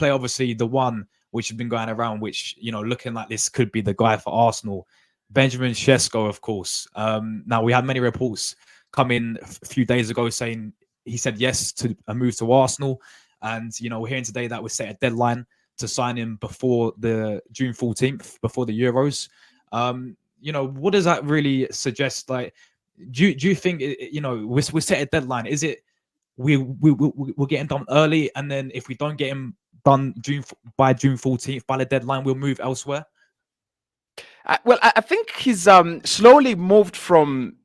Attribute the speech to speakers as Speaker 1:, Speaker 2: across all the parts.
Speaker 1: player, obviously the one which has been going around, which, looking like this could be the guy for Arsenal, Benjamin Šeško, of course. Now, we had many reports come in a few days ago saying he said yes to a move to Arsenal. And, we're hearing today that we set a deadline to sign him before the June 14th, before the Euros. What does that really suggest? Like, do you think, we set a deadline? Is it we're getting done early, and then if we don't get him done by June 14th, by the deadline, we'll move elsewhere?
Speaker 2: Well, I think he's slowly moved from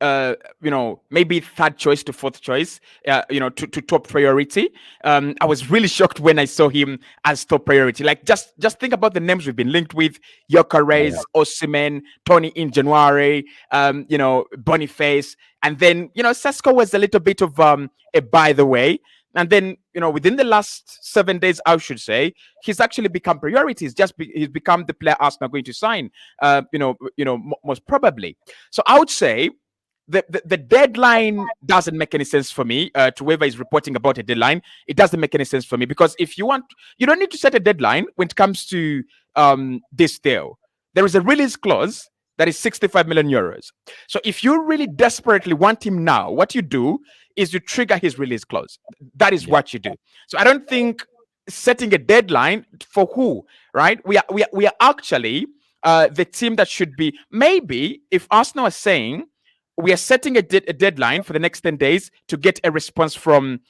Speaker 2: maybe third choice to fourth choice, to top priority. I was really shocked when I saw him as top priority. Like, just think about the names we've been linked with: Gyökeres, Osimhen, Tony in January, Boniface, and then Sesko was a little bit of a by the way. And then, within the last 7 days, I should say, he's actually become priorities. He's become the player Arsenal are going to sign, most probably. So I would say the deadline doesn't make any sense for me. To whoever is reporting about a deadline, it doesn't make any sense for me, because if you don't need to set a deadline when it comes to this deal. There is a release clause that is 65 million euros. So if you really desperately want him now, what you do is you trigger his release clause. That is what you do. So I don't think setting a deadline for who, right? We are actually the team that should be, maybe if Arsenal are saying we are setting a deadline for the next 10 days to get a response from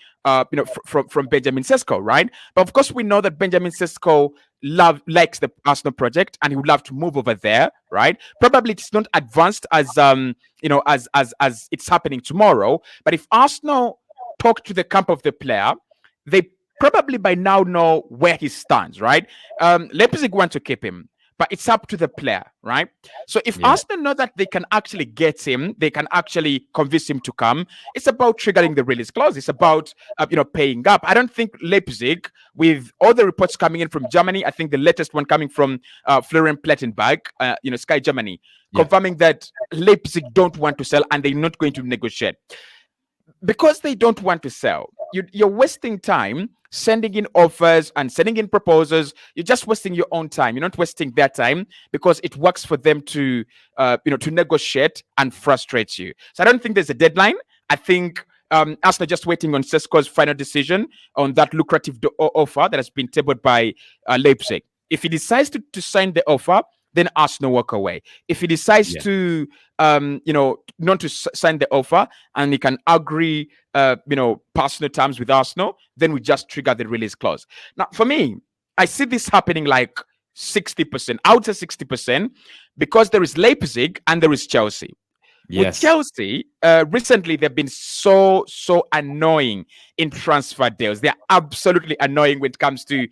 Speaker 2: from Benjamin Sesko, right? But of course we know that Benjamin Sesko likes the Arsenal project and he would love to move over there, right? Probably it's not advanced as as it's happening tomorrow, but if Arsenal talk to the camp of the player, they probably by now know where he stands, right? Leipzig want to keep him, but it's up to the player, right? So if Arsenal know that they can actually get him, they can actually convince him to come. It's about triggering the release clause. It's about paying up. I don't think Leipzig, with all the reports coming in from Germany, I think the latest one coming from Florian Plettenberg, Sky Germany, confirming that Leipzig don't want to sell and they're not going to negotiate. Because they don't want to sell, you're wasting time sending in offers and sending in proposals. You're just wasting your own time. You're not wasting their time, because it works for them to to negotiate and frustrate you. So I don't think there's a deadline. I think Arsenal just waiting on Sesko's final decision on that lucrative offer that has been tabled by Leipzig. If he decides to sign the offer, then Arsenal walk away. If he decides to, not to sign the offer and he can agree, personal terms with Arsenal, then we just trigger the release clause. Now, for me, I see this happening like 60%. I would say 60%, because there is Leipzig and there is Chelsea. With Chelsea, recently they've been so annoying in transfer deals. They're absolutely annoying when it comes to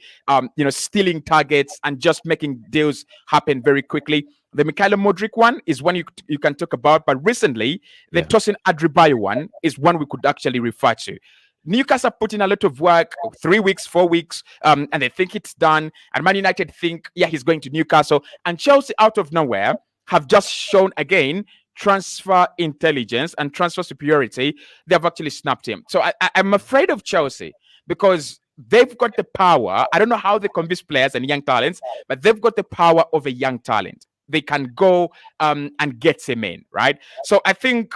Speaker 2: stealing targets and just making deals happen very quickly. The Mikhailo Modric one is one you can talk about, but recently the Tosin Adebayo one is one we could actually refer to. Newcastle put in a lot of work, 3 weeks, 4 weeks, and they think it's done. And Man United think, he's going to Newcastle. And Chelsea, out of nowhere, have just shown again transfer intelligence and transfer superiority. They have actually snapped him. So I'm afraid of Chelsea, because they've got the power. I don't know how they convince players and young talents, but they've got the power of a young talent. They can go and get him in, right? So I think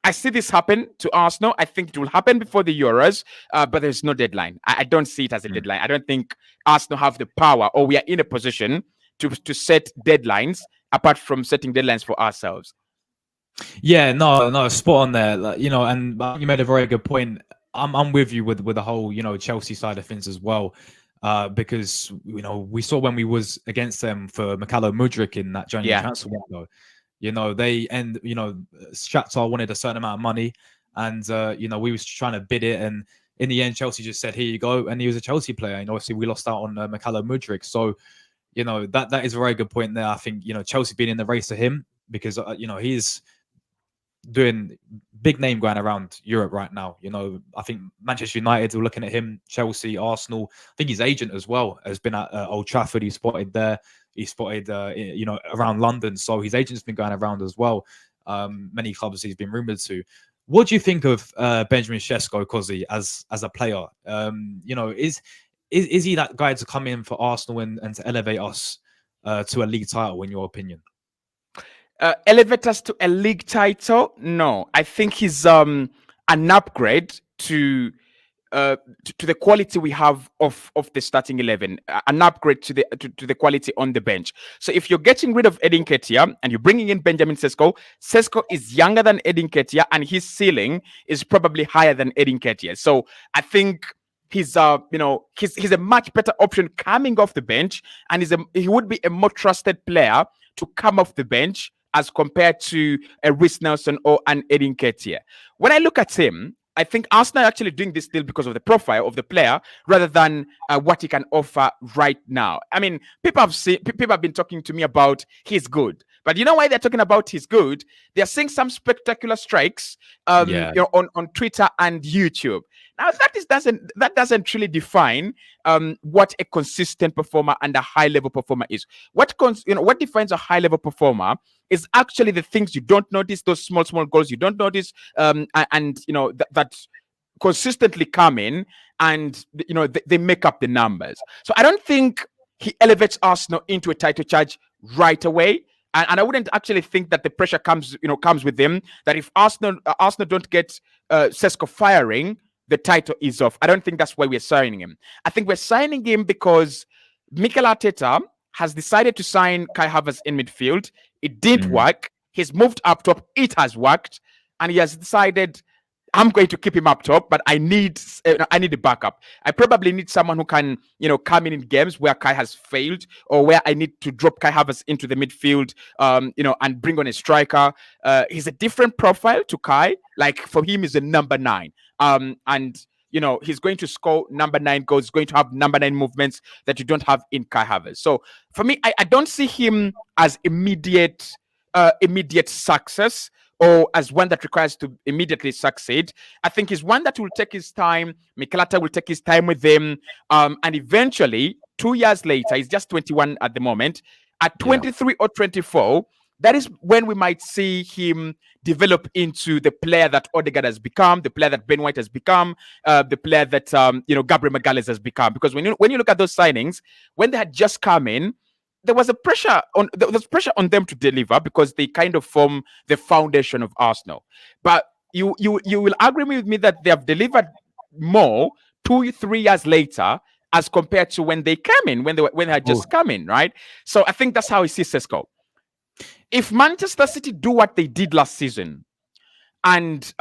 Speaker 2: I see this happen to Arsenal. I think it will happen before the Euros, but there's no deadline. I don't see it as a deadline. I don't think Arsenal have the power, or we are in a position to set deadlines apart from setting deadlines for ourselves.
Speaker 1: Yeah, no, spot on there. Like, and you made a very good point. I'm with you with the whole Chelsea side of things as well, because we saw when we was against them for Mikhailo Mudryk in that January transfer window. Shakhtar wanted a certain amount of money, and we was trying to bid it, and in the end Chelsea just said, here you go, and he was a Chelsea player. And obviously we lost out on Mikhailo Mudryk. So that is a very good point there. I think Chelsea being in the race to him, because he's doing big name going around Europe right now. I think Manchester United are looking at him, Chelsea, Arsenal. I think his agent as well has been at Old Trafford. He's spotted there. He's spotted, around London. So his agent's been going around as well. Many clubs he's been rumoured to. What do you think of Benjamin Šeško, Kosi, as a player? is he that guy to come in for Arsenal and to elevate us to a league title, in your opinion?
Speaker 2: Elevate us to a league title? No, I think he's an upgrade to the quality we have of the starting 11, an upgrade to the quality on the bench. So if you're getting rid of Edin Ketia and you're bringing in Benjamin Sesko, Sesko is younger than Edin Ketia and his ceiling is probably higher than Edin Ketia. So I think he's he's a much better option coming off the bench, and he would be a more trusted player to come off the bench as compared to a Reece Nelson or an Edin Ketia. When I look at him, I think Arsenal are actually doing this deal because of the profile of the player rather than what he can offer right now. I mean, people have been talking to me about he's good, but you know why they're talking about he's good? They're seeing some spectacular strikes, on Twitter and YouTube. Now that doesn't really define what a consistent performer and a high level performer is. What defines a high level performer is actually the things you don't notice, those small goals you don't notice, and that consistently come in, and they make up the numbers. So I don't think he elevates Arsenal into a title charge right away. And I wouldn't actually think that the pressure comes with him, that if Arsenal don't get Sesko firing, the title is off. I don't think that's why we're signing him. I think we're signing him because Mikel Arteta has decided to sign Kai Havertz in midfield. It didn't work. He's moved up top. It has worked. And he has decided, I'm going to keep him up top, but I need a backup. I probably need someone who can, come in games where Kai has failed, or where I need to drop Kai Havertz into the midfield, and bring on a striker. He's a different profile to Kai. Like, for him, he's a number 9. And he's going to score number 9 goals. He's going to have number 9 movements that you don't have in Kai Havertz. So for me, I don't see him as immediate success, or as one that requires to immediately succeed. I think he's one that will take his time. Mikel Arteta will take his time with him. And eventually, 2 years later, he's just 21 at the moment. At 23 or 24, that is when we might see him develop into the player that Odegaard has become, the player that Ben White has become, the player that Gabriel Magalhaes has become. Because when you look at those signings, when they had just come in, there was pressure on them to deliver, because they kind of form the foundation of Arsenal. But you will agree with me that they have delivered more 2-3 years later as compared to when they came in, when they had just come in, right? So I think that's how I see Sesko. If Manchester City do what they did last season, and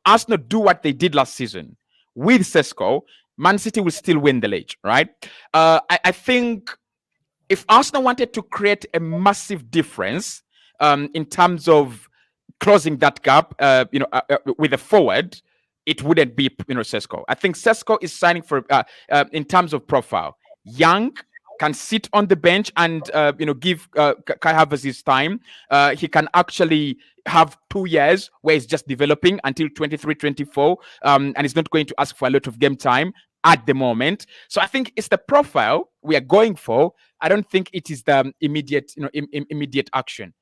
Speaker 2: Arsenal do what they did last season with Sesko, Man City will still win the league, right? I think if Arsenal wanted to create a massive difference in terms of closing that gap, with a forward, it wouldn't be Sesko. I think Sesko is signing for in terms of profile, young, can sit on the bench and give Kai Havertz his time. He can actually have 2 years where he's just developing until 23, 24, and he's not going to ask for a lot of game time at the moment. So I think it's the profile we are going for. I don't think it is the immediate action.